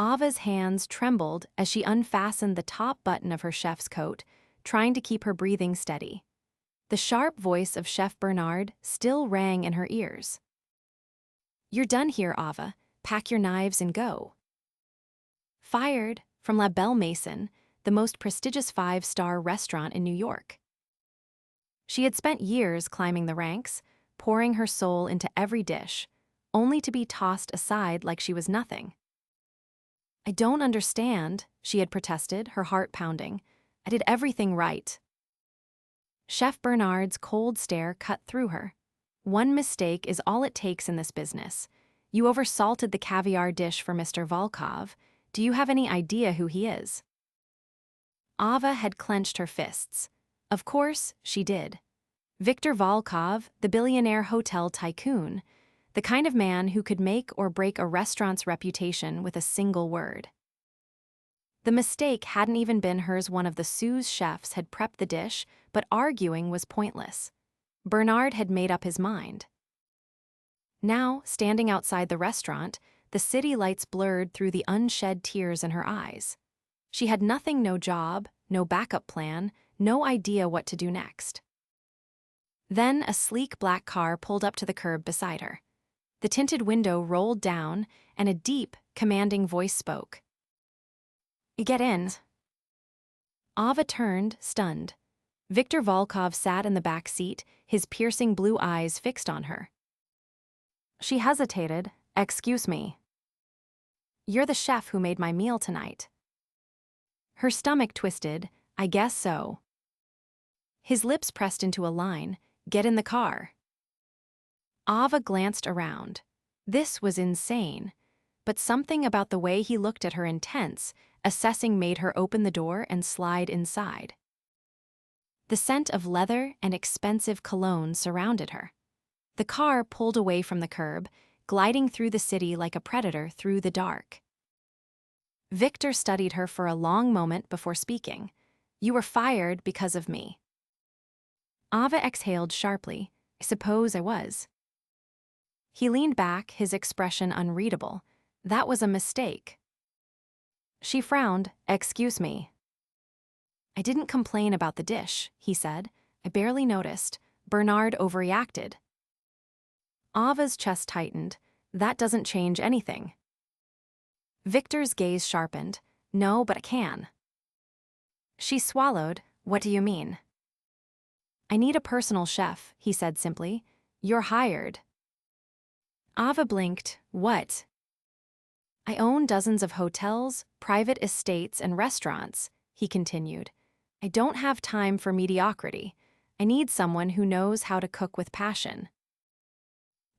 Ava's hands trembled as she unfastened the top button of her chef's coat, trying to keep her breathing steady. The sharp voice of Chef Bernard still rang in her ears. "You're done here, Ava. Pack your knives and go." Fired from La Belle Maison, the most prestigious five-star restaurant in New York. She had spent years climbing the ranks, pouring her soul into every dish, only to be tossed aside like she was nothing. "I don't understand," she had protested, her heart pounding. "I did everything right." Chef Bernard's cold stare cut through her. "One mistake is all it takes in this business. You oversalted the caviar dish for Mr. Volkov. Do you have any idea who he is?" Ava had clenched her fists. Of course, she did. Viktor Volkov, the billionaire hotel tycoon, the kind of man who could make or break a restaurant's reputation with a single word. The mistake hadn't even been hers. One of the sous chefs had prepped the dish, but arguing was pointless. Bernard had made up his mind. Now, standing outside the restaurant, the city lights blurred through the unshed tears in her eyes. She had nothing, no job, no backup plan, no idea what to do next. Then a sleek black car pulled up to the curb beside her. The tinted window rolled down, and a deep, commanding voice spoke. "Get in." Ava turned, stunned. Viktor Volkov sat in the back seat, his piercing blue eyes fixed on her. She hesitated. "Excuse me." "You're the chef who made my meal tonight." Her stomach twisted. "I guess so." His lips pressed into a line. "Get in the car." Ava glanced around. This was insane, but something about the way he looked at her intense, assessing made her open the door and slide inside. The scent of leather and expensive cologne surrounded her. The car pulled away from the curb, gliding through the city like a predator through the dark. Viktor studied her for a long moment before speaking. "You were fired because of me." Ava exhaled sharply. "I suppose I was." He leaned back, his expression unreadable. "That was a mistake." She frowned. "Excuse me." "I didn't complain about the dish," he said. "I barely noticed. Bernard overreacted." Ava's chest tightened. "That doesn't change anything." Victor's gaze sharpened. "No, but I can." She swallowed. "What do you mean?" "I need a personal chef," he said simply. "You're hired." Ava blinked. "What?" "I own dozens of hotels, private estates, and restaurants," he continued. "I don't have time for mediocrity. I need someone who knows how to cook with passion."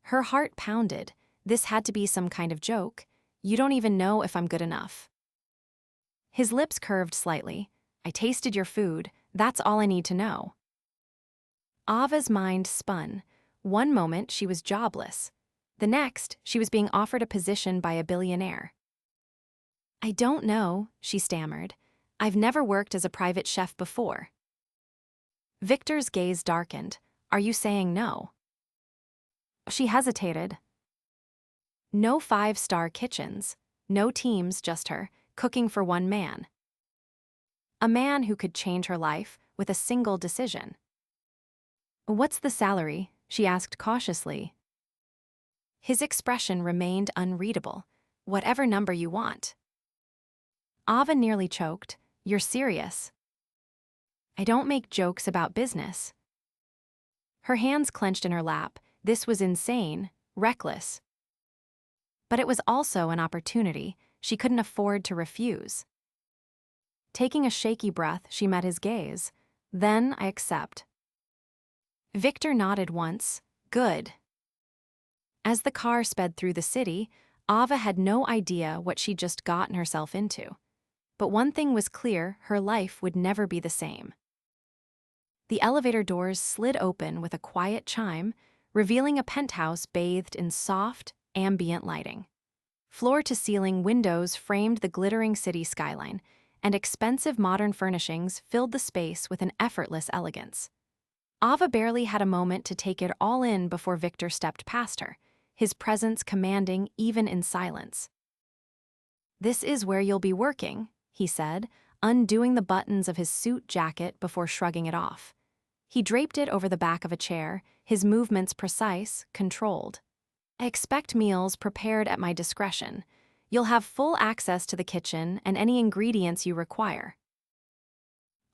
Her heart pounded. This had to be some kind of joke. "You don't even know if I'm good enough." His lips curved slightly. "I tasted your food. That's all I need to know." Ava's mind spun. One moment she was jobless. The next, she was being offered a position by a billionaire. "I don't know," she stammered. "I've never worked as a private chef before." Victor's gaze darkened. "Are you saying no?" She hesitated. No five-star kitchens, no teams, just her, cooking for one man. A man who could change her life with a single decision. "What's the salary?" she asked cautiously. His expression remained unreadable. "Whatever number you want." Ava nearly choked. "You're serious?" "I don't make jokes about business." Her hands clenched in her lap. This was insane, reckless. But it was also an opportunity she couldn't afford to refuse. Taking a shaky breath, she met his gaze. "Then I accept." Viktor nodded once. "Good." As the car sped through the city, Ava had no idea what she'd just gotten herself into. But one thing was clear, her life would never be the same. The elevator doors slid open with a quiet chime, revealing a penthouse bathed in soft, ambient lighting. Floor-to-ceiling windows framed the glittering city skyline, and expensive modern furnishings filled the space with an effortless elegance. Ava barely had a moment to take it all in before Viktor stepped past her, his presence commanding even in silence. "This is where you'll be working," he said, undoing the buttons of his suit jacket before shrugging it off. He draped it over the back of a chair, his movements precise, controlled. "I expect meals prepared at my discretion. You'll have full access to the kitchen and any ingredients you require."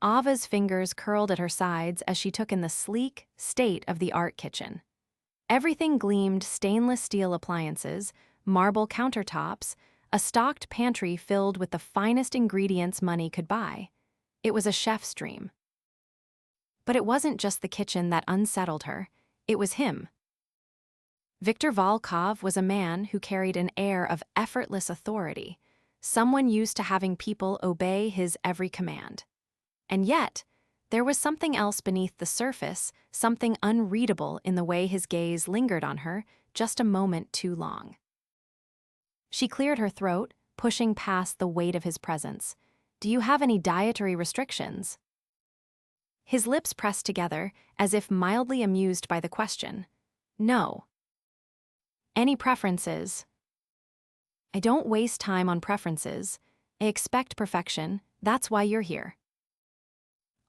Ava's fingers curled at her sides as she took in the sleek, state-of-the-art kitchen. Everything gleamed stainless steel appliances, marble countertops, a stocked pantry filled with the finest ingredients money could buy. It was a chef's dream. But it wasn't just the kitchen that unsettled her, it was him. Viktor Volkov was a man who carried an air of effortless authority, someone used to having people obey his every command. And yet, there was something else beneath the surface, something unreadable in the way his gaze lingered on her just a moment too long. She cleared her throat, pushing past the weight of his presence. "Do you have any dietary restrictions?" His lips pressed together, as if mildly amused by the question. "No." "Any preferences?" "I don't waste time on preferences. I expect perfection. That's why you're here."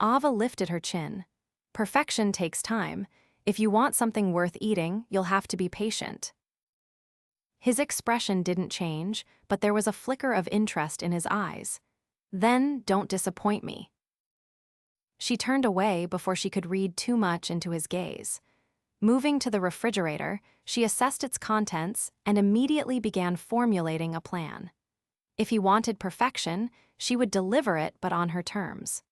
Ava lifted her chin. "Perfection takes time. If you want something worth eating, you'll have to be patient." His expression didn't change, but there was a flicker of interest in his eyes. "Then, don't disappoint me." She turned away before she could read too much into his gaze. Moving to the refrigerator, she assessed its contents and immediately began formulating a plan. If he wanted perfection, she would deliver it, but on her terms.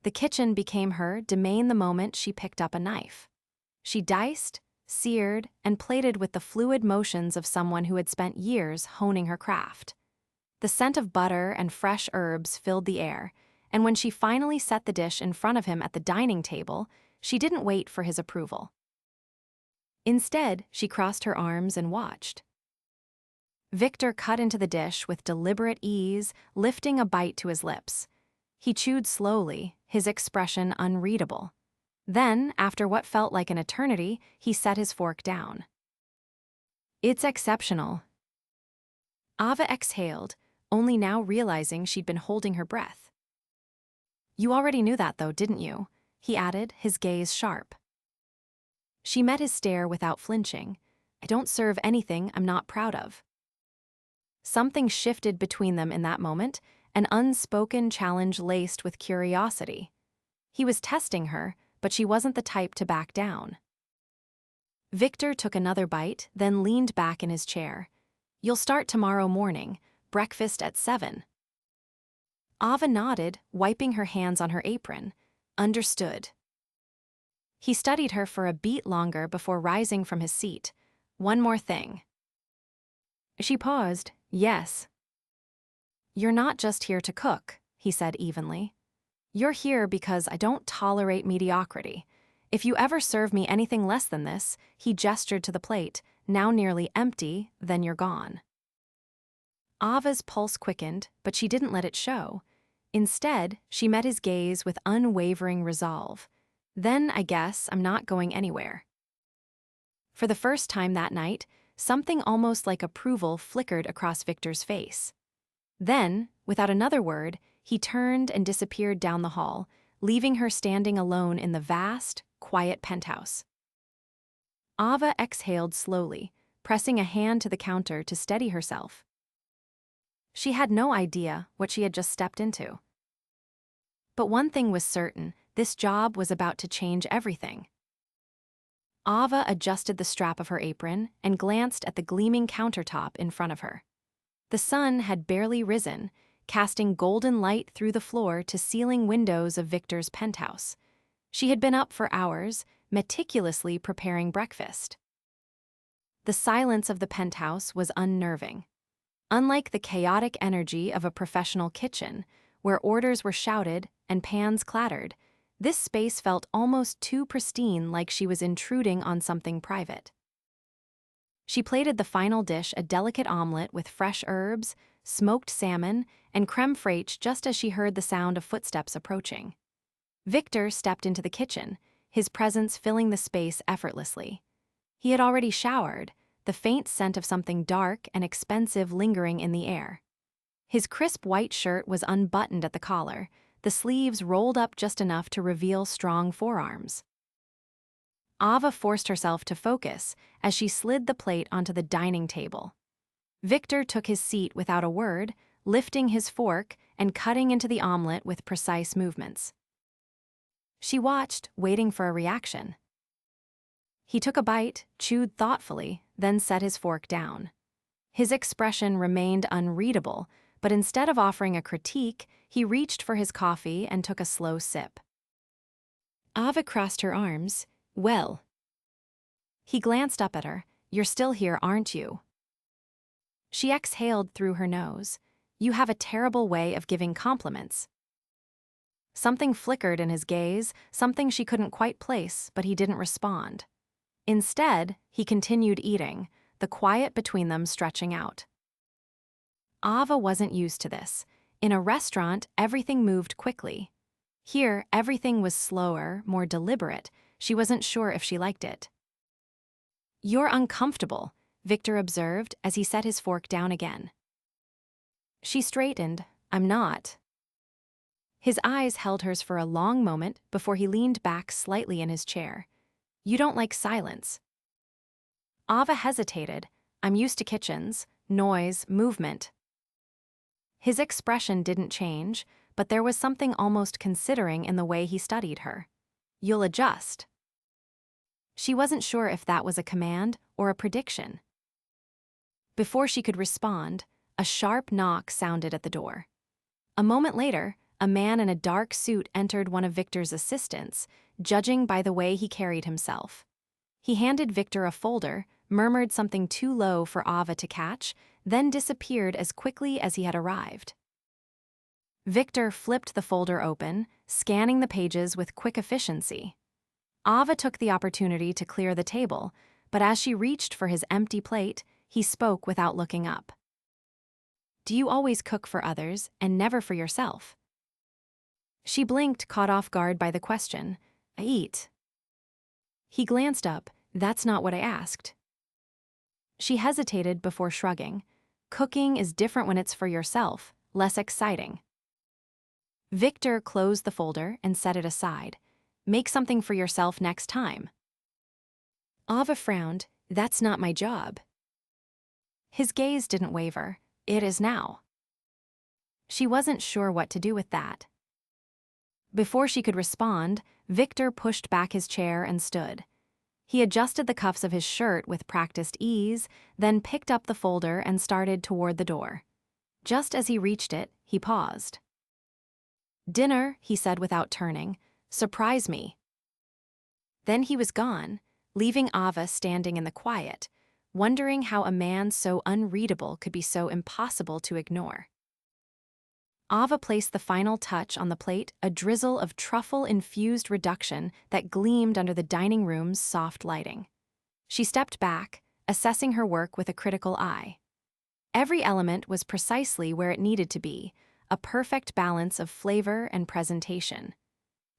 The kitchen became her domain the moment she picked up a knife. She diced, seared, and plated with the fluid motions of someone who had spent years honing her craft. The scent of butter and fresh herbs filled the air, and when she finally set the dish in front of him at the dining table, she didn't wait for his approval. Instead, she crossed her arms and watched. Viktor cut into the dish with deliberate ease, lifting a bite to his lips. He chewed slowly, his expression unreadable. Then, after what felt like an eternity, he set his fork down. "It's exceptional." Ava exhaled, only now realizing she'd been holding her breath. "You already knew that, though, didn't you?" he added, his gaze sharp. She met his stare without flinching. "I don't serve anything I'm not proud of." Something shifted between them in that moment, an unspoken challenge laced with curiosity. He was testing her, but she wasn't the type to back down. Viktor took another bite, then leaned back in his chair. "You'll start tomorrow morning, breakfast at 7. Ava nodded, wiping her hands on her apron. "Understood." He studied her for a beat longer before rising from his seat. "One more thing." She paused. "Yes." "You're not just here to cook," he said evenly. "You're here because I don't tolerate mediocrity. If you ever serve me anything less than this," he gestured to the plate, now nearly empty, "then you're gone." Ava's pulse quickened, but she didn't let it show. Instead, she met his gaze with unwavering resolve. "Then I guess I'm not going anywhere." For the first time that night, something almost like approval flickered across Viktor's face. Then, without another word, he turned and disappeared down the hall, leaving her standing alone in the vast, quiet penthouse. Ava exhaled slowly, pressing a hand to the counter to steady herself. She had no idea what she had just stepped into. But one thing was certain, this job was about to change everything. Ava adjusted the strap of her apron and glanced at the gleaming countertop in front of her. The sun had barely risen, casting golden light through the floor to ceiling windows of Viktor's penthouse. She had been up for hours, meticulously preparing breakfast. The silence of the penthouse was unnerving. Unlike the chaotic energy of a professional kitchen, where orders were shouted and pans clattered, this space felt almost too pristine, like she was intruding on something private. She plated the final dish, a delicate omelet with fresh herbs, smoked salmon, and creme fraiche, just as she heard the sound of footsteps approaching. Viktor stepped into the kitchen, his presence filling the space effortlessly. He had already showered, the faint scent of something dark and expensive lingering in the air. His crisp white shirt was unbuttoned at the collar, the sleeves rolled up just enough to reveal strong forearms. Ava forced herself to focus as she slid the plate onto the dining table. Viktor took his seat without a word, lifting his fork and cutting into the omelet with precise movements. She watched, waiting for a reaction. He took a bite, chewed thoughtfully, then set his fork down. His expression remained unreadable, but instead of offering a critique, he reached for his coffee and took a slow sip. Ava crossed her arms. "Well." He glanced up at her. "You're still here, aren't you?" She exhaled through her nose. "You have a terrible way of giving compliments." Something flickered in his gaze, something she couldn't quite place, but he didn't respond. Instead, he continued eating, the quiet between them stretching out. Ava wasn't used to this. In a restaurant, everything moved quickly. Here, everything was slower, more deliberate. She wasn't sure if she liked it. "You're uncomfortable," Viktor observed as he set his fork down again. She straightened. "I'm not." His eyes held hers for a long moment before he leaned back slightly in his chair. "You don't like silence." Ava hesitated. "I'm used to kitchens, noise, movement." His expression didn't change, but there was something almost considering in the way he studied her. "You'll adjust." She wasn't sure if that was a command or a prediction. Before she could respond, a sharp knock sounded at the door. A moment later, a man in a dark suit entered one of Viktor's assistants, judging by the way he carried himself. He handed Viktor a folder, murmured something too low for Ava to catch, then disappeared as quickly as he had arrived. Viktor flipped the folder open, scanning the pages with quick efficiency. Ava took the opportunity to clear the table, but as she reached for his empty plate, he spoke without looking up. "Do you always cook for others and never for yourself?" She blinked, caught off guard by the question. "I eat." He glanced up. "That's not what I asked." She hesitated before shrugging. "Cooking is different when it's for yourself, less exciting." Viktor closed the folder and set it aside. "Make something for yourself next time." Ava frowned. "That's not my job." His gaze didn't waver. "It is now." She wasn't sure what to do with that. Before she could respond, Viktor pushed back his chair and stood. He adjusted the cuffs of his shirt with practiced ease, then picked up the folder and started toward the door. Just as he reached it, he paused. "Dinner," he said without turning. "Surprise me." Then he was gone, leaving Ava standing in the quiet, wondering how a man so unreadable could be so impossible to ignore. Ava placed the final touch on the plate, a drizzle of truffle-infused reduction that gleamed under the dining room's soft lighting. She stepped back, assessing her work with a critical eye. Every element was precisely where it needed to be, a perfect balance of flavor and presentation.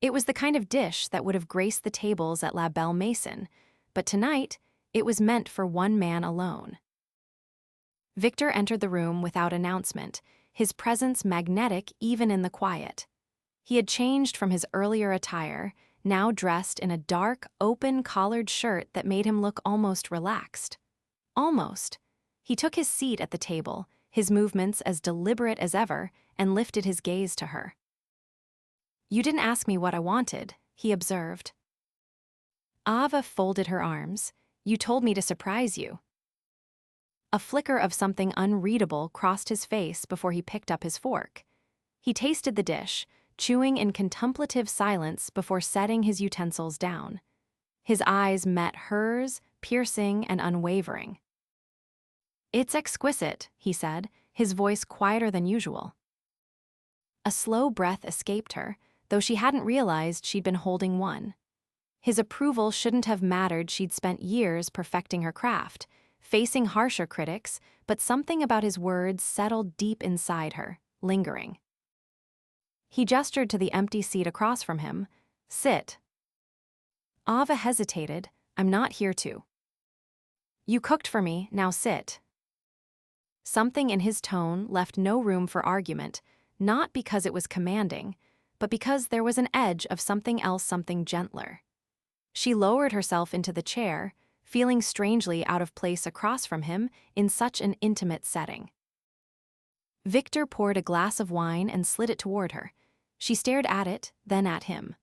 It was the kind of dish that would have graced the tables at La Belle Maison, but tonight, it was meant for one man alone. Viktor entered the room without announcement, his presence magnetic even in the quiet. He had changed from his earlier attire, now dressed in a dark, open-collared shirt that made him look almost relaxed. Almost. He took his seat at the table, his movements as deliberate as ever, and lifted his gaze to her. "You didn't ask me what I wanted," he observed. Ava folded her arms. "You told me to surprise you." A flicker of something unreadable crossed his face before he picked up his fork. He tasted the dish, chewing in contemplative silence before setting his utensils down. His eyes met hers, piercing and unwavering. "It's exquisite," he said, his voice quieter than usual. A slow breath escaped her, though she hadn't realized she'd been holding one. His approval shouldn't have mattered. She'd spent years perfecting her craft, facing harsher critics, but something about his words settled deep inside her, lingering. He gestured to the empty seat across from him. "Sit." Ava hesitated. "I'm not here to." You cooked for me, now sit. Something in his tone left no room for argument, not because it was commanding, but because there was an edge of something else, something gentler. She lowered herself into the chair, feeling strangely out of place across from him in such an intimate setting. Viktor poured a glass of wine and slid it toward her. She stared at it, then at him.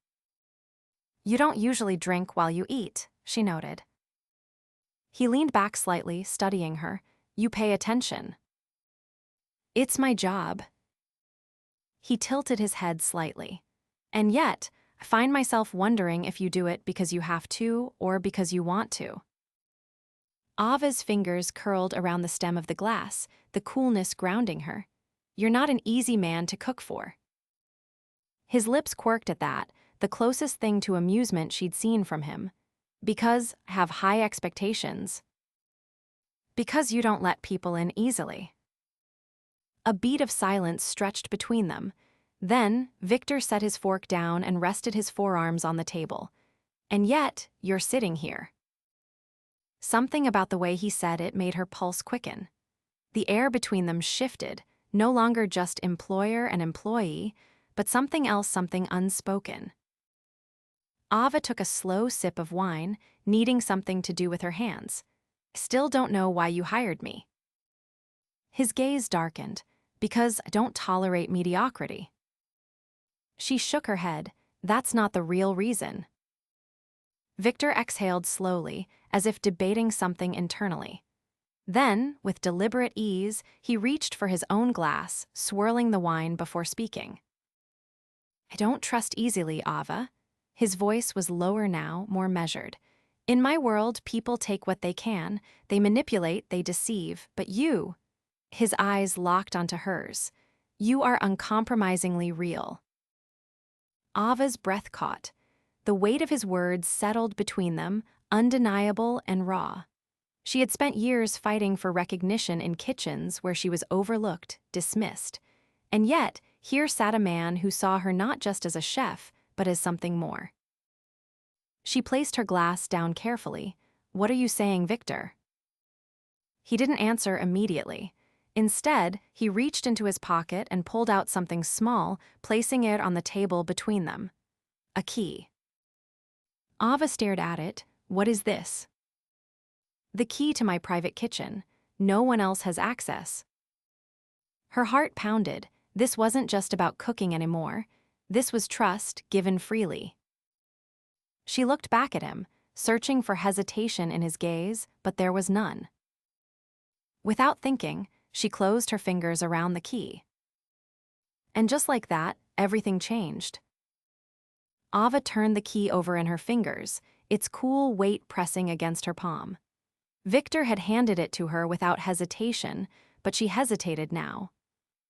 You don't usually drink while you eat, she noted. He leaned back slightly, studying her. You pay attention. It's my job. He tilted his head slightly. And yet, I find myself wondering if you do it because you have to or because you want to. Ava's fingers curled around the stem of the glass, the coolness grounding her. You're not an easy man to cook for. His lips quirked at that, the closest thing to amusement she'd seen from him. Because I have high expectations. Because you don't let people in easily. A beat of silence stretched between them. Then, Viktor set his fork down and rested his forearms on the table. And yet, you're sitting here. Something about the way he said it made her pulse quicken. The air between them shifted, no longer just employer and employee, but something else, something unspoken. Ava took a slow sip of wine, needing something to do with her hands. Still don't know why you hired me. His gaze darkened. Because I don't tolerate mediocrity. She shook her head. That's not the real reason. Viktor exhaled slowly, as if debating something internally. Then, with deliberate ease, he reached for his own glass, swirling the wine before speaking. I don't trust easily, Ava. His voice was lower now, more measured. In my world, people take what they can, they manipulate, they deceive, but you... His eyes locked onto hers. You are uncompromisingly real. Ava's breath caught. The weight of his words settled between them, undeniable and raw. She had spent years fighting for recognition in kitchens where she was overlooked, dismissed. And yet, here sat a man who saw her not just as a chef, but as something more. She placed her glass down carefully. What are you saying, Viktor? He didn't answer immediately. Instead, he reached into his pocket and pulled out something small, placing it on the table between them. A key. Ava stared at it. What is this? The key to my private kitchen. No one else has access. Her heart pounded. This wasn't just about cooking anymore. This was trust given freely. She looked back at him, searching for hesitation in his gaze, but there was none. Without thinking, she closed her fingers around the key. And just like that, everything changed. Ava turned the key over in her fingers, its cool weight pressing against her palm. Viktor had handed it to her without hesitation, but she hesitated now.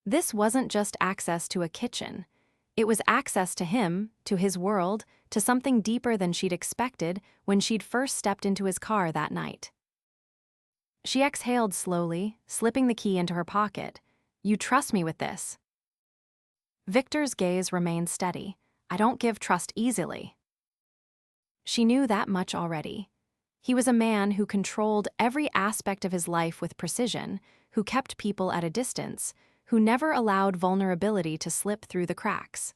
This wasn't just access to a kitchen. It was access to him, to his world, to something deeper than she'd expected when she'd first stepped into his car that night. She exhaled slowly, slipping the key into her pocket. You trust me with this. Viktor's gaze remained steady. I don't give trust easily. She knew that much already. He was a man who controlled every aspect of his life with precision, who kept people at a distance, who never allowed vulnerability to slip through the cracks.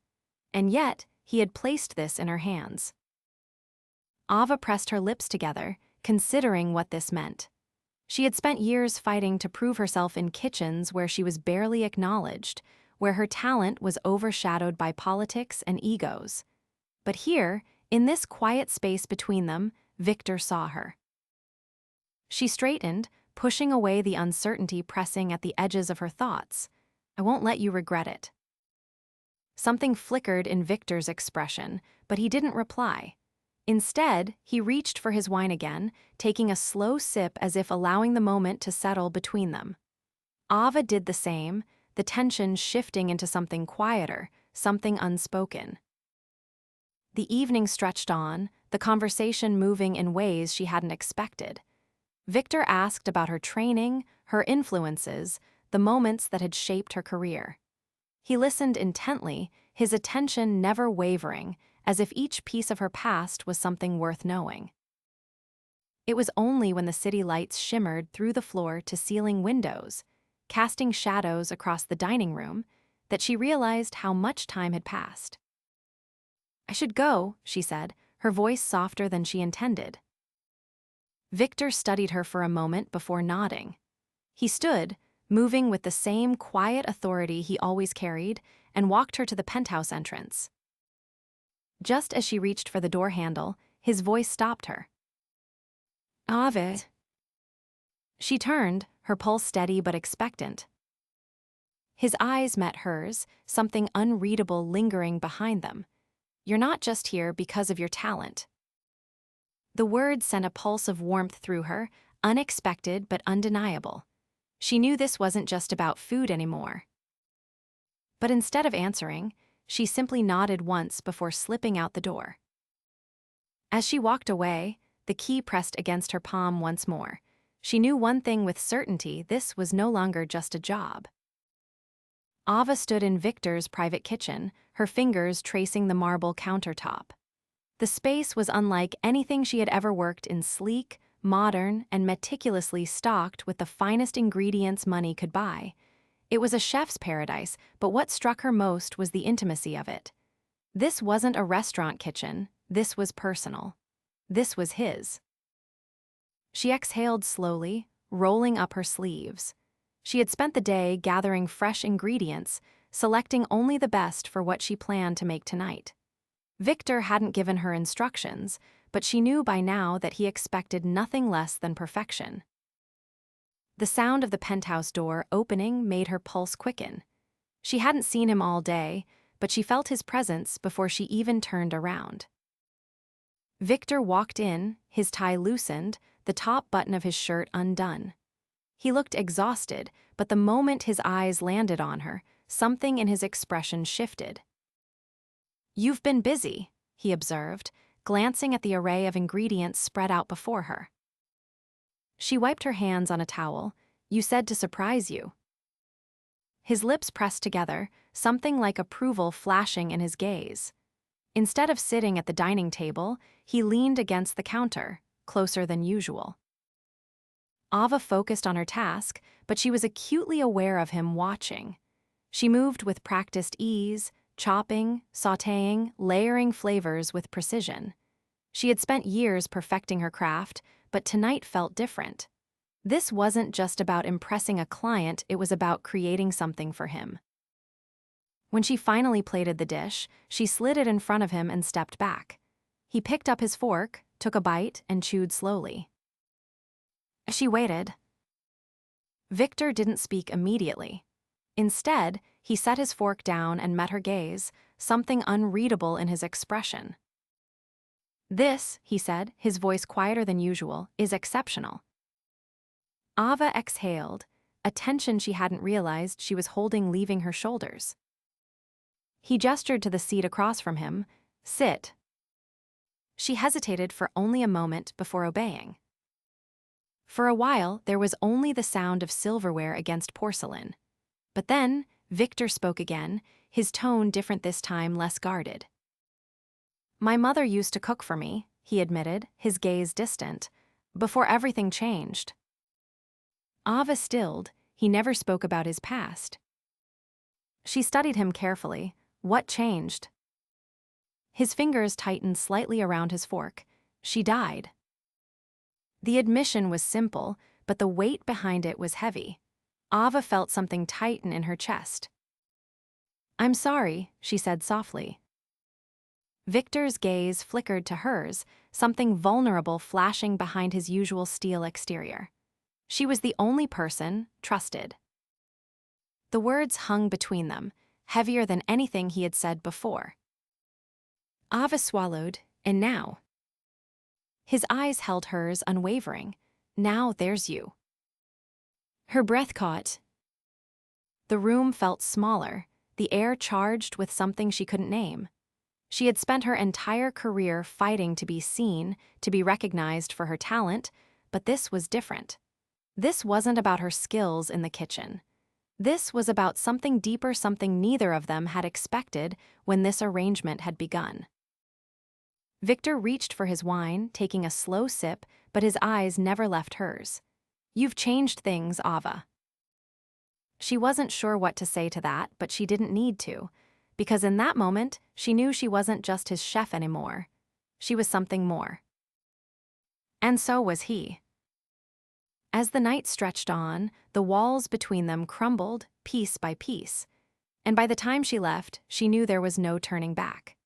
And yet, he had placed this in her hands. Ava pressed her lips together, considering what this meant. She had spent years fighting to prove herself in kitchens where she was barely acknowledged, where her talent was overshadowed by politics and egos. But here, in this quiet space between them, Viktor saw her. She straightened, pushing away the uncertainty pressing at the edges of her thoughts. I won't let you regret it. Something flickered in Viktor's expression, but he didn't reply. Instead, he reached for his wine again, taking a slow sip as if allowing the moment to settle between them. Ava did the same, the tension shifting into something quieter, something unspoken. The evening stretched on, the conversation moving in ways she hadn't expected. Viktor asked about her training, her influences, the moments that had shaped her career. He listened intently, his attention never wavering, as if each piece of her past was something worth knowing. It was only when the city lights shimmered through the floor-to-ceiling windows, casting shadows across the dining room, that she realized how much time had passed. "I should go," she said, her voice softer than she intended. Viktor studied her for a moment before nodding. He stood, moving with the same quiet authority he always carried, and walked her to the penthouse entrance. Just as she reached for the door handle, his voice stopped her. "Ave." She turned, her pulse steady but expectant. His eyes met hers, something unreadable lingering behind them. "You're not just here because of your talent." The words sent a pulse of warmth through her, unexpected but undeniable. She knew this wasn't just about food anymore. But instead of answering, she simply nodded once before slipping out the door. As she walked away, the key pressed against her palm once more. She knew one thing with certainty: this was no longer just a job. Ava stood in Viktor's private kitchen, her fingers tracing the marble countertop. The space was unlike anything she had ever worked in, sleek, modern, and meticulously stocked with the finest ingredients money could buy. It was a chef's paradise, but what struck her most was the intimacy of it. This wasn't a restaurant kitchen, this was personal. This was his. She exhaled slowly, rolling up her sleeves. She had spent the day gathering fresh ingredients, selecting only the best for what she planned to make tonight. Viktor hadn't given her instructions, but she knew by now that he expected nothing less than perfection. The sound of the penthouse door opening made her pulse quicken. She hadn't seen him all day, but she felt his presence before she even turned around. Viktor walked in, his tie loosened, the top button of his shirt undone. He looked exhausted, but the moment his eyes landed on her, something in his expression shifted. "You've been busy," he observed, glancing at the array of ingredients spread out before her. She wiped her hands on a towel. "You said to surprise you." His lips pressed together, something like approval flashing in his gaze. Instead of sitting at the dining table, he leaned against the counter, closer than usual. Ava focused on her task, but she was acutely aware of him watching. She moved with practiced ease, chopping, sautéing, layering flavors with precision. She had spent years perfecting her craft, but tonight felt different. This wasn't just about impressing a client, it was about creating something for him. When she finally plated the dish, she slid it in front of him and stepped back. He picked up his fork, took a bite, and chewed slowly. She waited. Viktor didn't speak immediately. Instead, he set his fork down and met her gaze, something unreadable in his expression. "This," he said, his voice quieter than usual, "is exceptional." Ava exhaled, a tension she hadn't realized she was holding leaving her shoulders. He gestured to the seat across from him. "Sit." She hesitated for only a moment before obeying. For a while, there was only the sound of silverware against porcelain. But then, Viktor spoke again, his tone different this time, less guarded. "My mother used to cook for me," he admitted, his gaze distant, "before everything changed." Ava stilled. He never spoke about his past. She studied him carefully. What changed? His fingers tightened slightly around his fork. "She died." The admission was simple, but the weight behind it was heavy. Ava felt something tighten in her chest. "I'm sorry," she said softly. Viktor's gaze flickered to hers, something vulnerable flashing behind his usual steel exterior. She was the only person trusted. The words hung between them, heavier than anything he had said before. Ava swallowed, and now? His eyes held hers unwavering. "Now there's you." Her breath caught. The room felt smaller, the air charged with something she couldn't name. She had spent her entire career fighting to be seen, to be recognized for her talent, but this was different. This wasn't about her skills in the kitchen. This was about something deeper, something neither of them had expected when this arrangement had begun. Viktor reached for his wine, taking a slow sip but his eyes never left hers. "You've changed things, Ava." She wasn't sure what to say to that, but she didn't need to, because in that moment, she knew she wasn't just his chef anymore. She was something more. And so was he. As the night stretched on, the walls between them crumbled piece by piece, and by the time she left, she knew there was no turning back.